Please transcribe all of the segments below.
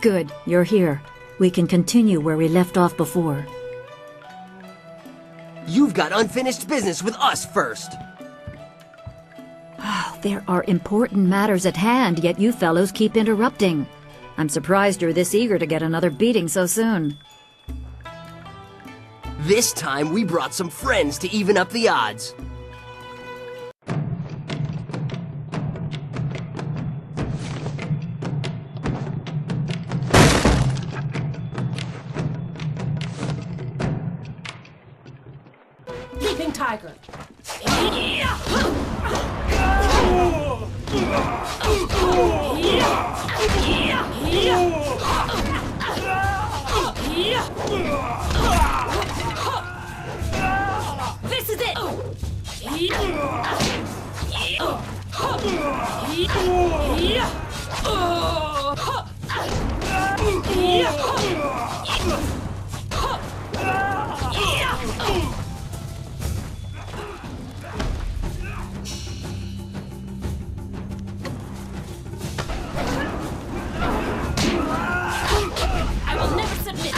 Good, you're here. We can continue where we left off before. You've got unfinished business with us first. There are important matters at hand, yet you fellows keep interrupting. I'm surprised you're this eager to get another beating so soon. This time we brought some friends to even up the odds. Leaping Tiger. This is it. I will never submit.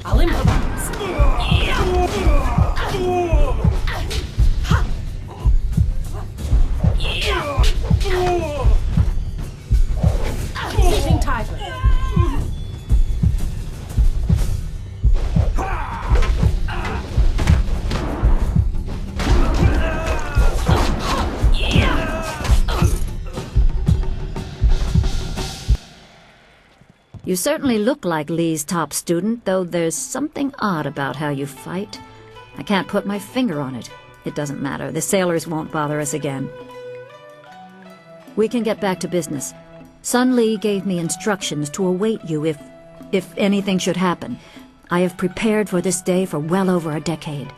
I'll improvise. Leaping Tiger. You certainly look like Lee's top student, though there's something odd about how you fight. I can't put my finger on it. It doesn't matter. The sailors won't bother us again. We can get back to business. Sun Lee gave me instructions to await you if anything should happen. I have prepared for this day for well over a decade.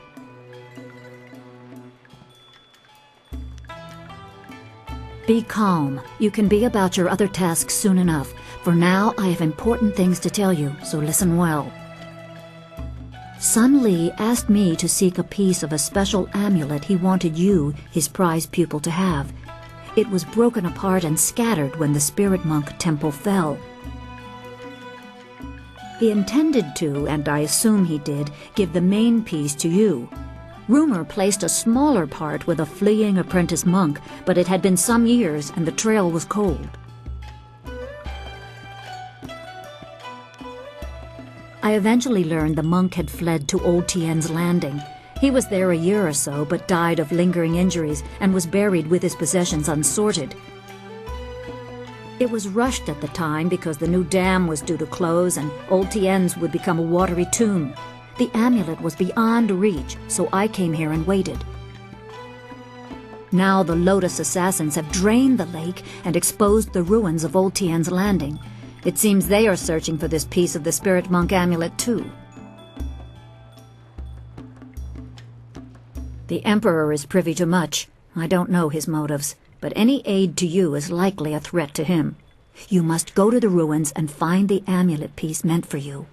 Be calm. You can be about your other tasks soon enough. For now, I have important things to tell you, so listen well. Sun Lee asked me to seek a piece of a special amulet he wanted you, his prize pupil, to have. It was broken apart and scattered when the Spirit Monk Temple fell. He intended to, and I assume he did, give the main piece to you. Rumor placed a smaller part with a fleeing apprentice monk, but it had been some years and the trail was cold. I eventually learned the monk had fled to Old Tien's Landing. He was there a year or so, but died of lingering injuries and was buried with his possessions unsorted. It was rushed at the time because the new dam was due to close and Old Tien's would become a watery tomb. The amulet was beyond reach, so I came here and waited. Now the Lotus assassins have drained the lake and exposed the ruins of Old Tien's Landing. It seems they are searching for this piece of the Spirit Monk amulet, too. The Emperor is privy to much. I don't know his motives, but any aid to you is likely a threat to him. You must go to the ruins and find the amulet piece meant for you.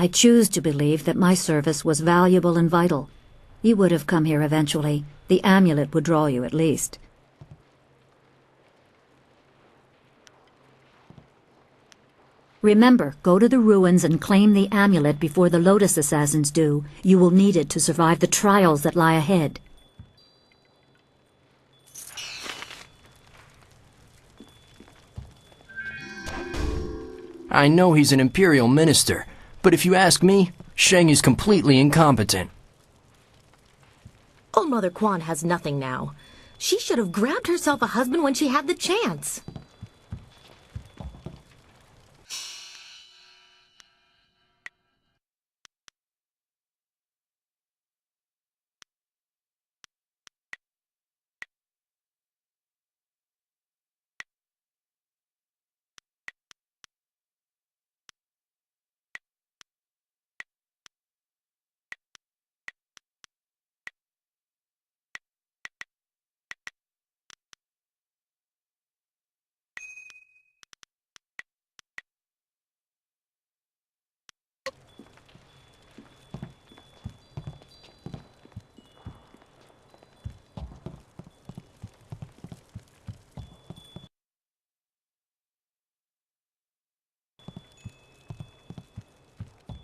I choose to believe that my service was valuable and vital. You would have come here eventually. The amulet would draw you at least. Remember, go to the ruins and claim the amulet before the Lotus assassins do. You will need it to survive the trials that lie ahead. I know he's an Imperial minister, but if you ask me, Sheng is completely incompetent. Old Mother Quan has nothing now. She should have grabbed herself a husband when she had the chance.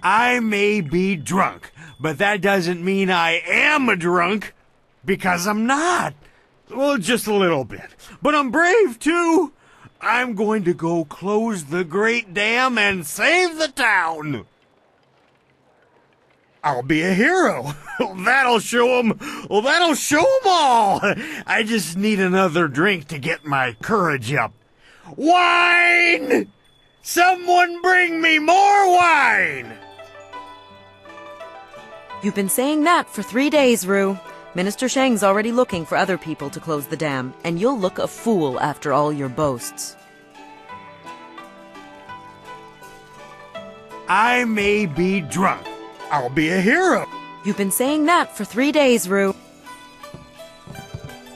I may be drunk, but that doesn't mean I am a drunk, because I'm not. Well, just a little bit. But I'm brave, too. I'm going to go close the great dam and save the town. I'll be a hero. That'll show 'em. Well, that'll show 'em all. I just need another drink to get my courage up. Wine! Someone bring me more wine! You've been saying that for 3 days, Rue. Minister Shang's already looking for other people to close the dam, and you'll look a fool after all your boasts. I may be drunk. I'll be a hero. You've been saying that for 3 days, Rue.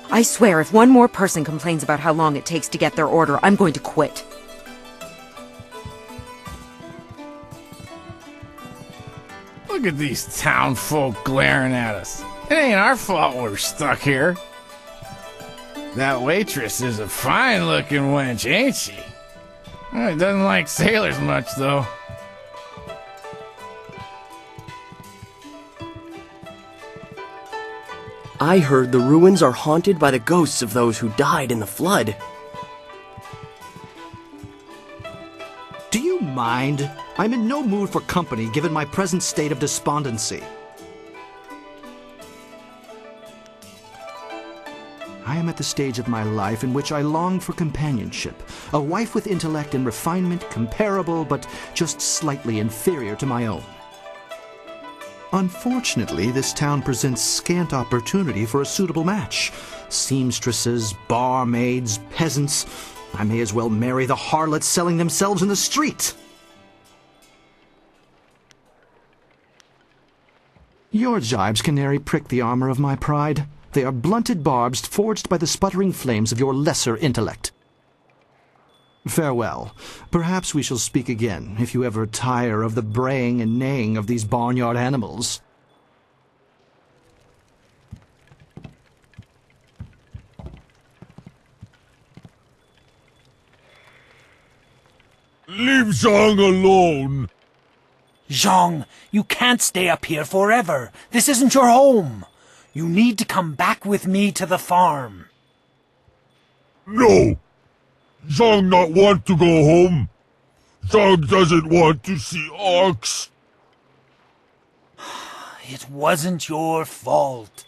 I swear, if one more person complains about how long it takes to get their order, I'm going to quit. Look at these town folk glaring at us. It ain't our fault we're stuck here. That waitress is a fine-looking wench, ain't she? Doesn't like sailors much, though. I heard the ruins are haunted by the ghosts of those who died in the flood. Do you mind? I'm in no mood for company given my present state of despondency. I am at the stage of my life in which I long for companionship, a wife with intellect and refinement comparable but just slightly inferior to my own. Unfortunately, this town presents scant opportunity for a suitable match. Seamstresses, barmaids, peasants. I may as well marry the harlots selling themselves in the street. Your jibes, canary, prick the armor of my pride. They are blunted barbs forged by the sputtering flames of your lesser intellect. Farewell. Perhaps we shall speak again, if you ever tire of the braying and neighing of these barnyard animals. Leave Zhang alone. Zhang, you can't stay up here forever. This isn't your home. You need to come back with me to the farm. No. Zhang not want to go home. Zhang doesn't want to see Ox. It wasn't your fault.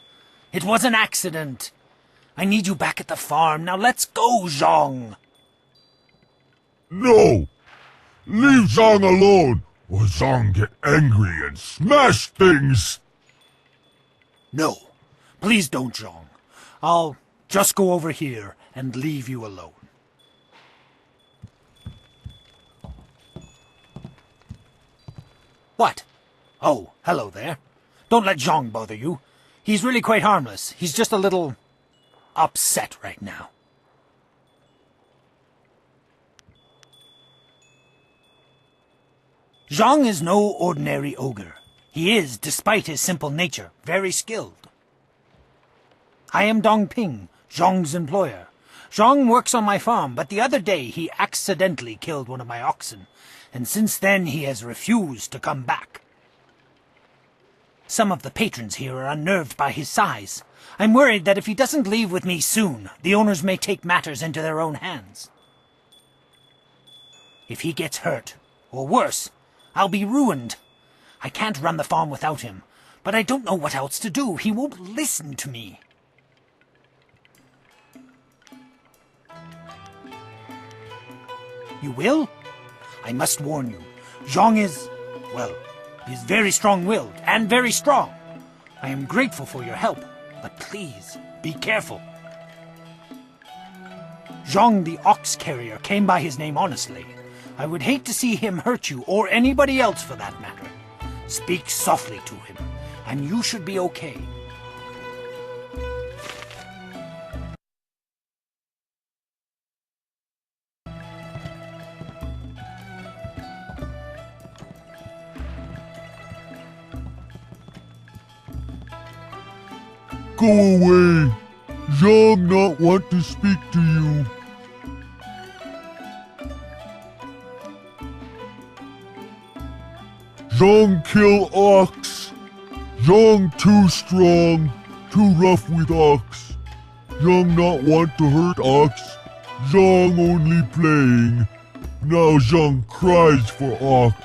It was an accident. I need you back at the farm. Now let's go, Zhang. No. Leave Zhang alone, or Zhang get angry and smash things. No. Please don't, Zhang. I'll just go over here and leave you alone. What? Oh, hello there. Don't let Zhang bother you. He's really quite harmless. He's just a little upset right now. Zhang is no ordinary ogre. He is, despite his simple nature, very skilled. I am Dongping, Zhang's employer. Zhang works on my farm, but the other day he accidentally killed one of my oxen, and since then he has refused to come back. Some of the patrons here are unnerved by his size. I'm worried that if he doesn't leave with me soon, the owners may take matters into their own hands. If he gets hurt, or worse, I'll be ruined. I can't run the farm without him, but I don't know what else to do. He won't listen to me. You will? I must warn you, Zhang is, well, he's very strong-willed and very strong. I am grateful for your help, but please, be careful. Zhang the ox carrier came by his name honestly. I would hate to see him hurt you, or anybody else for that matter. Speak softly to him, and you should be okay. Go away! Zhang not want to speak to you. Zhang kill ox. Zhang too strong, too rough with ox. Zhang not want to hurt ox. Zhang only playing. Now Zhang cries for ox.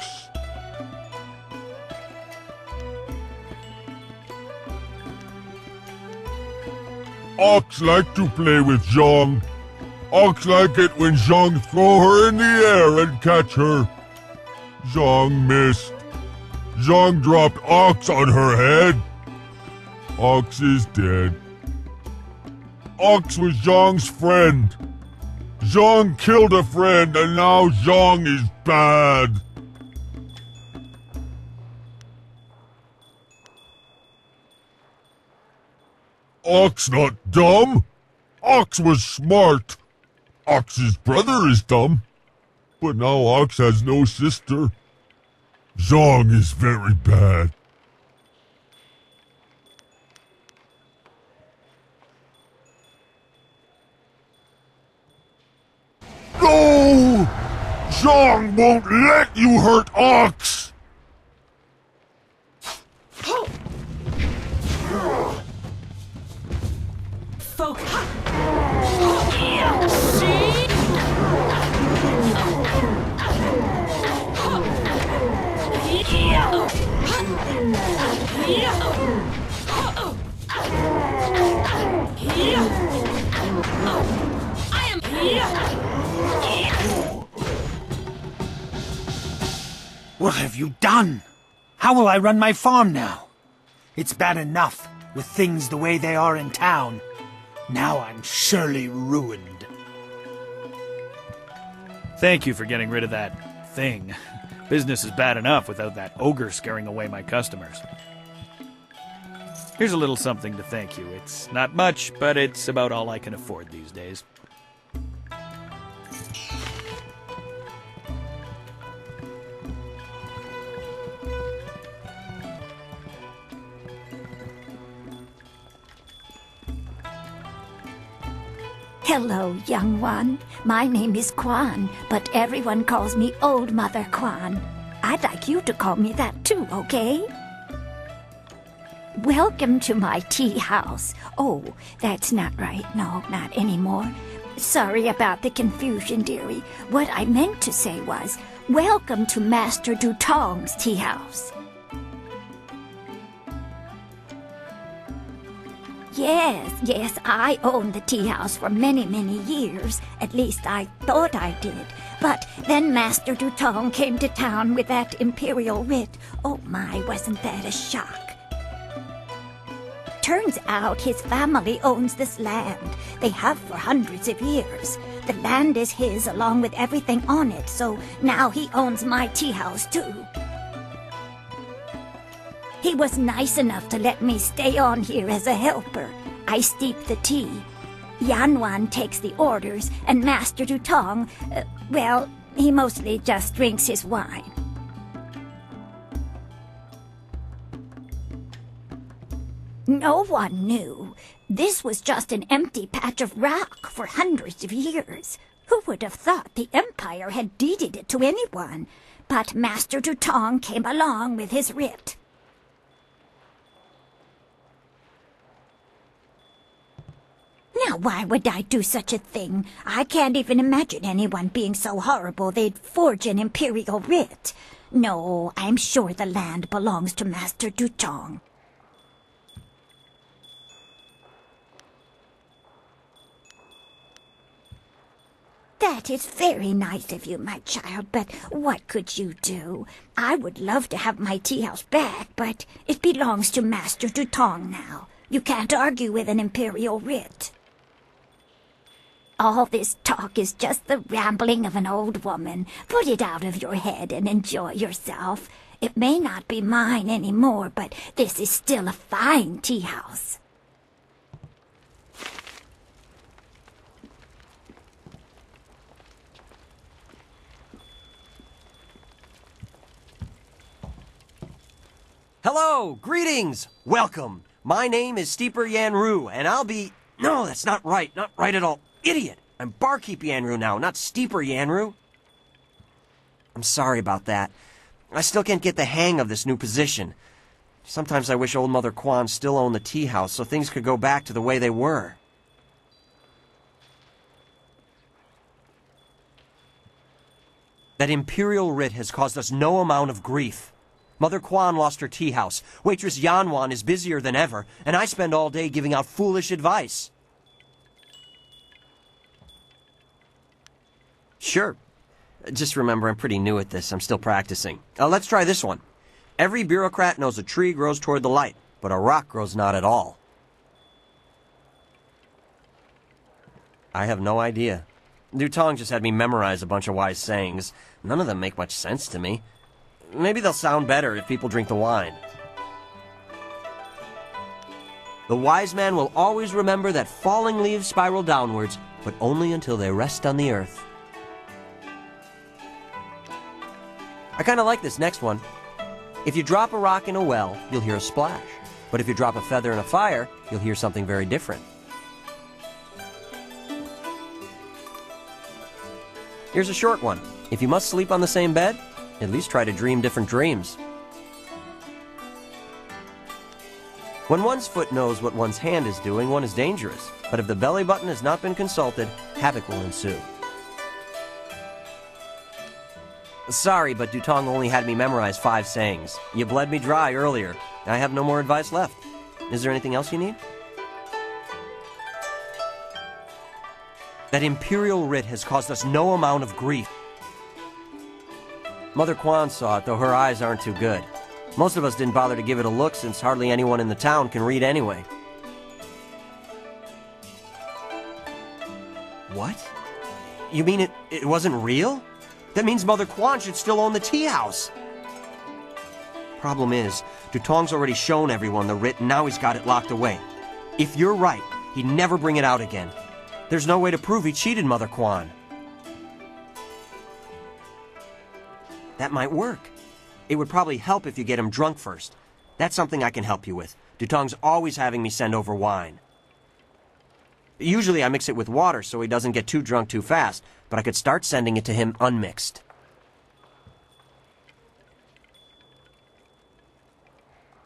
Ox like to play with Zhang. Ox like it when Zhang throw her in the air and catch her. Zhang missed. Zhang dropped Ox on her head. Ox is dead. Ox was Zhang's friend. Zhang killed a friend and now Zhang is bad. Ox not dumb. Ox was smart. Ox's brother is dumb. But now Ox has no sister. Zhang is very bad. No! Zhang won't let you hurt Ox! I am here. What have you done? How will I run my farm now? It's bad enough with things the way they are in town. Now I'm surely ruined. Thank you for getting rid of that thing. Business is bad enough without that ogre scaring away my customers. Here's a little something to thank you. It's not much, but it's about all I can afford these days. Hello, young one. My name is Quan, but everyone calls me Old Mother Quan. I'd like you to call me that too, okay? Welcome to my tea house. Oh, that's not right. No, not anymore. Sorry about the confusion, dearie. What I meant to say was, welcome to Master Dutong's tea house. Yes, I owned the tea house for many years. At least I thought I did. But then Master Dutong came to town with that imperial writ. Oh my, wasn't that a shock? Turns out his family owns this land. They have for hundreds of years. The land is his along with everything on it, so now he owns my tea house too. He was nice enough to let me stay on here as a helper. I steep the tea. Yanwan takes the orders, and Master Dutong, well, he mostly just drinks his wine. No one knew. This was just an empty patch of rock for hundreds of years. Who would have thought the Empire had deeded it to anyone? But Master Dutong came along with his writ. Now, why would I do such a thing? I can't even imagine anyone being so horrible they'd forge an imperial writ. No, I'm sure the land belongs to Master Dutong. That is very nice of you, my child, but what could you do? I would love to have my tea house back, but it belongs to Master Dutong now. You can't argue with an imperial writ. All this talk is just the rambling of an old woman. Put it out of your head and enjoy yourself. It may not be mine anymore, but this is still a fine tea house. Hello, greetings, welcome. My name is Steeper Yanru, and I'll be... No, that's not right at all. Idiot! I'm Barkeep Yanru now, not Steeper Yanru. I'm sorry about that. I still can't get the hang of this new position. Sometimes I wish old Mother Quan still owned the tea house so things could go back to the way they were. That imperial writ has caused us no amount of grief. Mother Quan lost her tea house, waitress Yanwan is busier than ever, and I spend all day giving out foolish advice. Sure. Just remember, I'm pretty new at this. I'm still practicing. Let's try this one. Every bureaucrat knows a tree grows toward the light, but a rock grows not at all. I have no idea. Dutong just had me memorize a bunch of wise sayings. None of them make much sense to me. Maybe they'll sound better if people drink the wine. The wise man will always remember that falling leaves spiral downwards, but only until they rest on the earth. I kind of like this next one. If you drop a rock in a well, you'll hear a splash. But if you drop a feather in a fire, you'll hear something very different. Here's a short one. If you must sleep on the same bed, at least try to dream different dreams. When one's foot knows what one's hand is doing, one is dangerous. But if the belly button has not been consulted, havoc will ensue. Sorry, but Dutong only had me memorize 5 sayings. You bled me dry earlier. I have no more advice left. Is there anything else you need? That imperial writ has caused us no amount of grief. Mother Quan saw it, though her eyes aren't too good. Most of us didn't bother to give it a look since hardly anyone in the town can read anyway. What? You mean it wasn't real? That means Mother Quan should still own the tea house. Problem is, Dutong's already shown everyone the writ and now he's got it locked away. If you're right, he'd never bring it out again. There's no way to prove he cheated Mother Quan. That might work. It would probably help if you get him drunk first. That's something I can help you with. Dutong's always having me send over wine. Usually I mix it with water so he doesn't get too drunk too fast, but I could start sending it to him unmixed.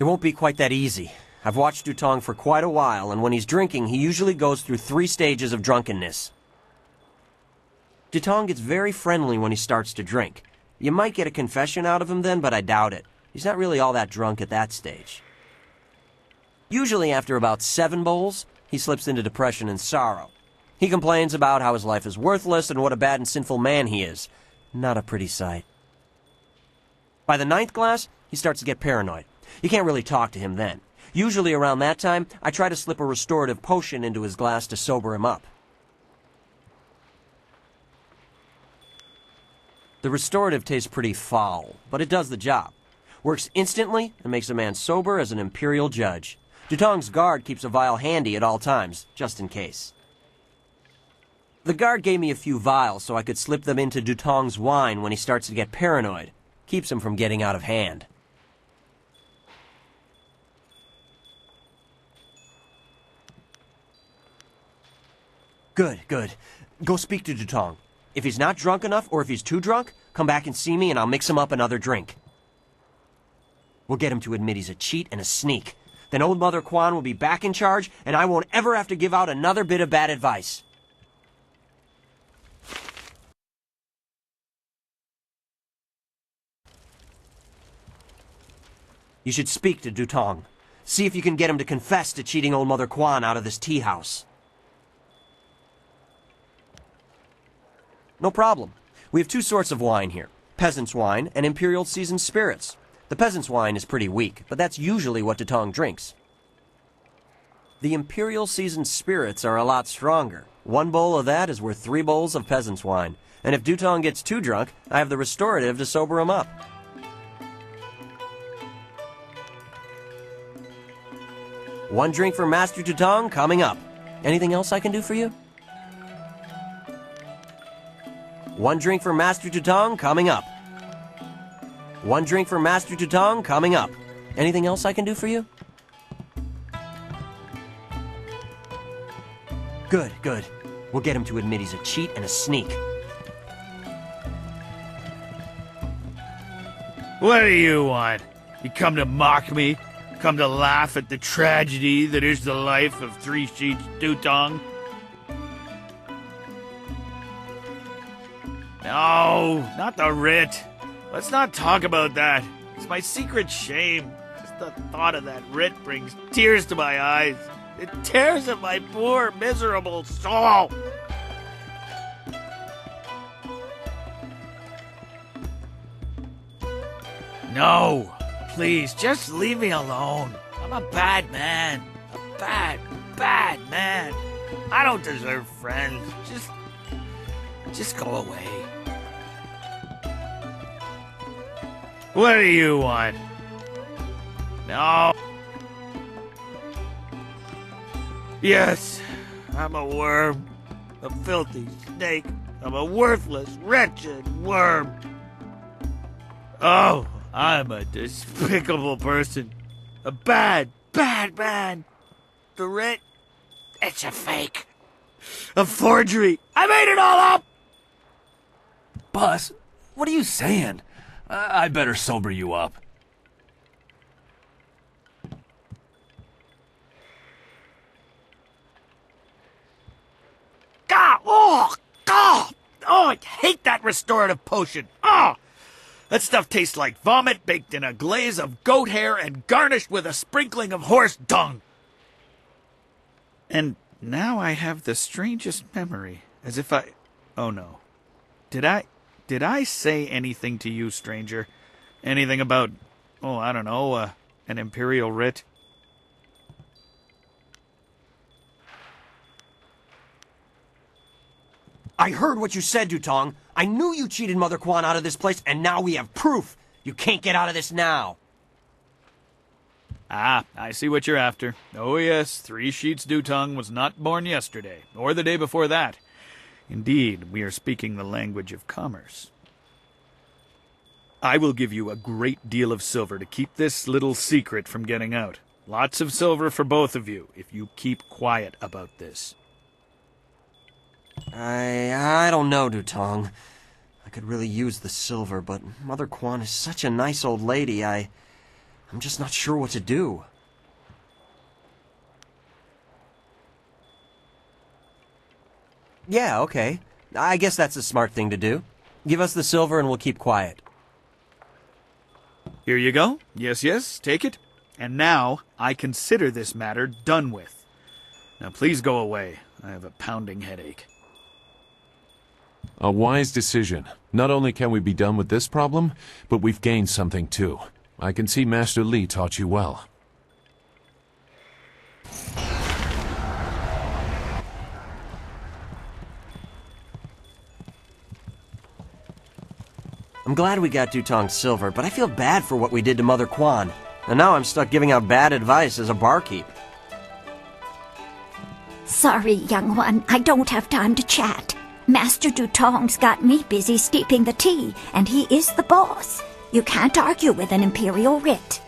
It won't be quite that easy. I've watched Dutong for quite a while, and when he's drinking, he usually goes through 3 stages of drunkenness. Dutong gets very friendly when he starts to drink. You might get a confession out of him then, but I doubt it. He's not really all that drunk at that stage. Usually after about 7 bowls, he slips into depression and sorrow. He complains about how his life is worthless and what a bad and sinful man he is. Not a pretty sight. By the 9th glass, he starts to get paranoid. You can't really talk to him then. Usually around that time, I try to slip a restorative potion into his glass to sober him up. The restorative tastes pretty foul, but it does the job. Works instantly and makes a man sober as an imperial judge. Dutong's guard keeps a vial handy at all times, just in case. The guard gave me a few vials so I could slip them into Dutong's wine when he starts to get paranoid. Keeps him from getting out of hand. Good, good. Go speak to Dutong. If he's not drunk enough, or if he's too drunk, come back and see me and I'll mix him up another drink. We'll get him to admit he's a cheat and a sneak. Then old Mother Quan will be back in charge, and I won't ever have to give out another bit of bad advice. You should speak to Dutong. See if you can get him to confess to cheating old Mother Quan out of this tea house. No problem. We have two sorts of wine here. Peasant's wine and Imperial seasoned spirits. The peasant's wine is pretty weak, but that's usually what Dutong drinks. The Imperial seasoned spirits are a lot stronger. One bowl of that is worth 3 bowls of peasant's wine. And if Dutong gets too drunk, I have the restorative to sober him up. One drink for Master Dutong coming up. Anything else I can do for you? One drink for Master Dutong coming up. One drink for Master Dutong coming up. Anything else I can do for you? Good, good. We'll get him to admit he's a cheat and a sneak. What do you want? You come to mock me? Come to laugh at the tragedy that is the life of Three Sheets Dutong? No, not the writ. Let's not talk about that. It's my secret shame. Just the thought of that writ brings tears to my eyes. It tears at my poor, miserable soul. No, please, just leave me alone. I'm a bad man. A bad, bad man. I don't deserve friends. Just go away. What do you want? No. Yes, I'm a worm. A filthy snake. I'm a worthless, wretched worm. Oh, I'm a despicable person. A bad, bad man. The writ, it's a fake. A forgery. I made it all up! Bus, what are you saying? I better sober you up. God! Oh, God! Oh, I hate that restorative potion. Oh! That stuff tastes like vomit baked in a glaze of goat hair and garnished with a sprinkling of horse dung. And now I have the strangest memory, as if I... Oh no. Did I say anything to you, stranger? Anything about, oh, I don't know, an imperial writ? I heard what you said, Dutong. I knew you cheated Mother Quan out of this place, and now we have proof. You can't get out of this now. Ah, I see what you're after. Oh yes, Three Sheets Dutong was not born yesterday, or the day before that. Indeed, we are speaking the language of commerce. I will give you a great deal of silver to keep this little secret from getting out. Lots of silver for both of you, if you keep quiet about this. I don't know, Dutong. I could really use the silver, but Mother Quan is such a nice old lady, I'm just not sure what to do. Yeah, okay. I guess that's a smart thing to do. Give us the silver and we'll keep quiet. Here you go. Yes, yes, take it. And now I consider this matter done with. Now please go away. I have a pounding headache. A wise decision. Not only can we be done with this problem, but we've gained something too. I can see Master Li taught you well. I'm glad we got Dutong's silver, but I feel bad for what we did to Mother Quan. And now I'm stuck giving out bad advice as a barkeep. Sorry, young one, I don't have time to chat. Master Dutong's got me busy steeping the tea, and he is the boss. You can't argue with an imperial writ.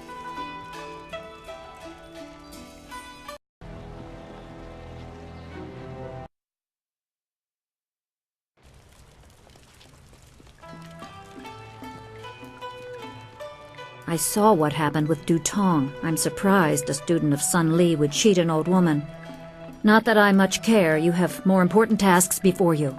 I saw what happened with Dutong. I'm surprised a student of Sun Li would cheat an old woman. Not that I much care. You have more important tasks before you.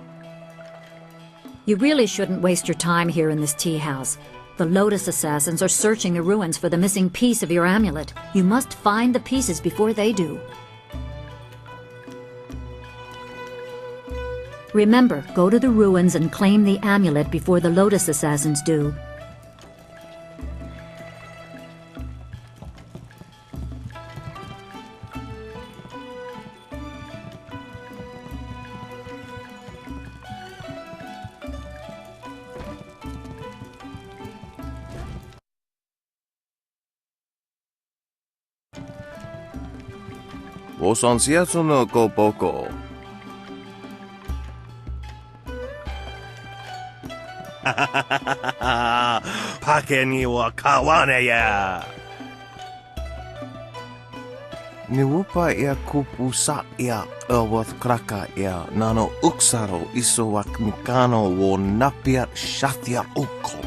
You really shouldn't waste your time here in this tea house. The Lotus Assassins are searching the ruins for the missing piece of your amulet. You must find the pieces before they do. Remember, go to the ruins and claim the amulet before the Lotus Assassins do. Wosansiasu no Goboko. Pake ni wa kawane ya. Niwupa ia kupusa ia Elworth kraka ia nano uksaro isowak mikano wo napia shathia uko.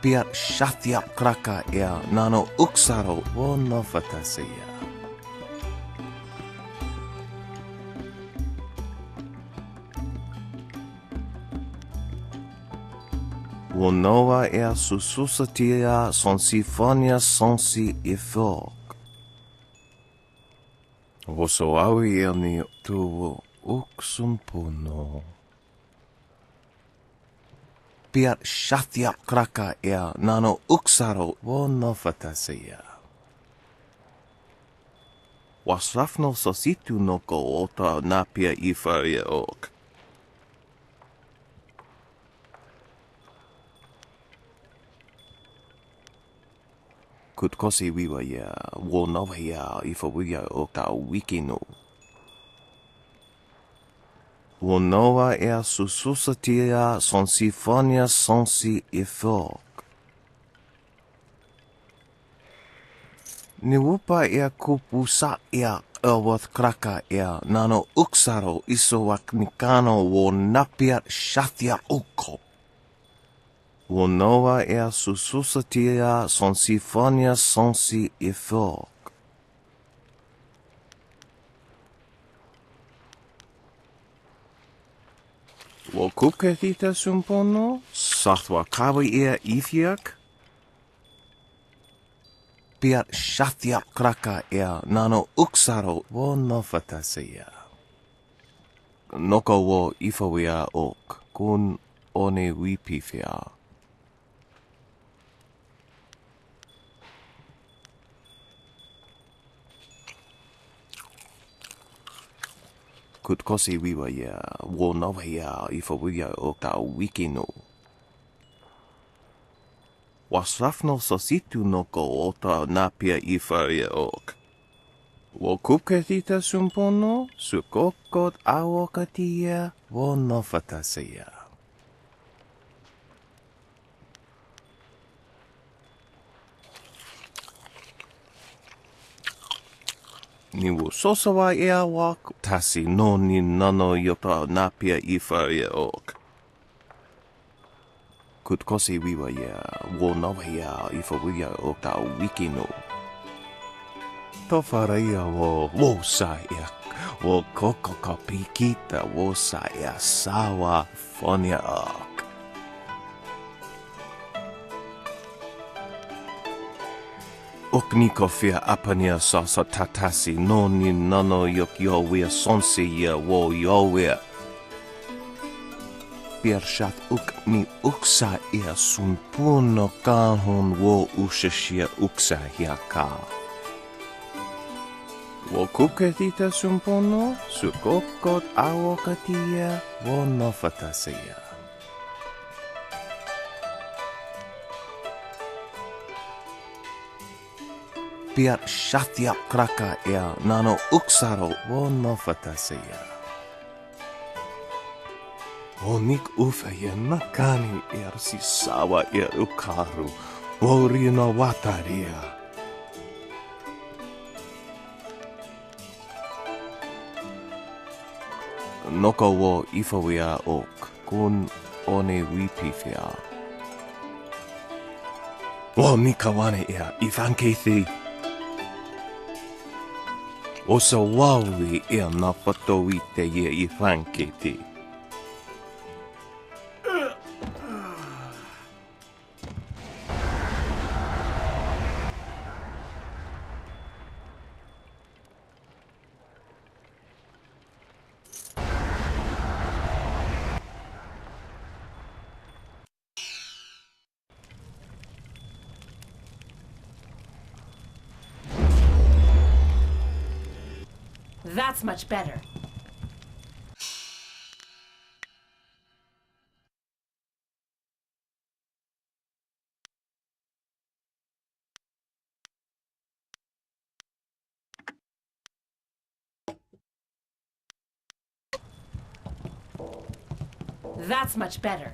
Pia shathia kraka ia nano uksaro wo nofatasiya. Wonoa ia sususatia sonsifonia sonsi ifok. Wosoawi ia ni tu uksumpuno. Pia shathia kraka ia nano uksaro wo nofatasiya. Wasrafno sositu noko ota napia ifaria ok. Kutkosi wiwa ya wonowa ya ifawiya oka wikino. Wonoa ea sususatia sonsifonia sonsi ifok. Niwupa ea kupusa ea Elworth kraka ea nano uksaro isowak nikano wo napia shathia uko. Wonoa ea sususatia sonsifonia sonsi ifok. Wokukehita sumpono, sathwa kawi ea ifiak. Pia shathia kraka ea nano uksaro wo nofatasiya. Noko wo ifawia ok, kun one wipifia. Kutkosi wiwa ya wonowa ya ifawia oka wikino. Wasrafno sositu noko ota napia ifaria ok. Wokuketita sumpono, sukokot awokatia wo nofatasiya. Niwu sosawa ea wak, tasi no ni nano yota napia ifaria ok. Kutkosi wiwa ya wonowa ya ifawia oka wikino. Tofaria wo wosa ya wo kokoko pikita wosa ya sawa fonia ok. Oknikofia apania sasa tatasi no ni nano yok yowia sonsi ya wo yowia. Piershat ni uksa ia sunpuno kanhon wo ushashia uksa hiaka. Wo kuketita sumpono, sukokot awokatia wo nofatasiya. Pia shathia kraka ea nano uksaro wo nofatasiya. Onik ufa ya nakani si sawa ukaru, wori no wataria. Noko wo ifawia ok, kun one wipifia. Wo nikawane ifankethi. Osa wawi napatowite ifankethi. That's much better. That's much better.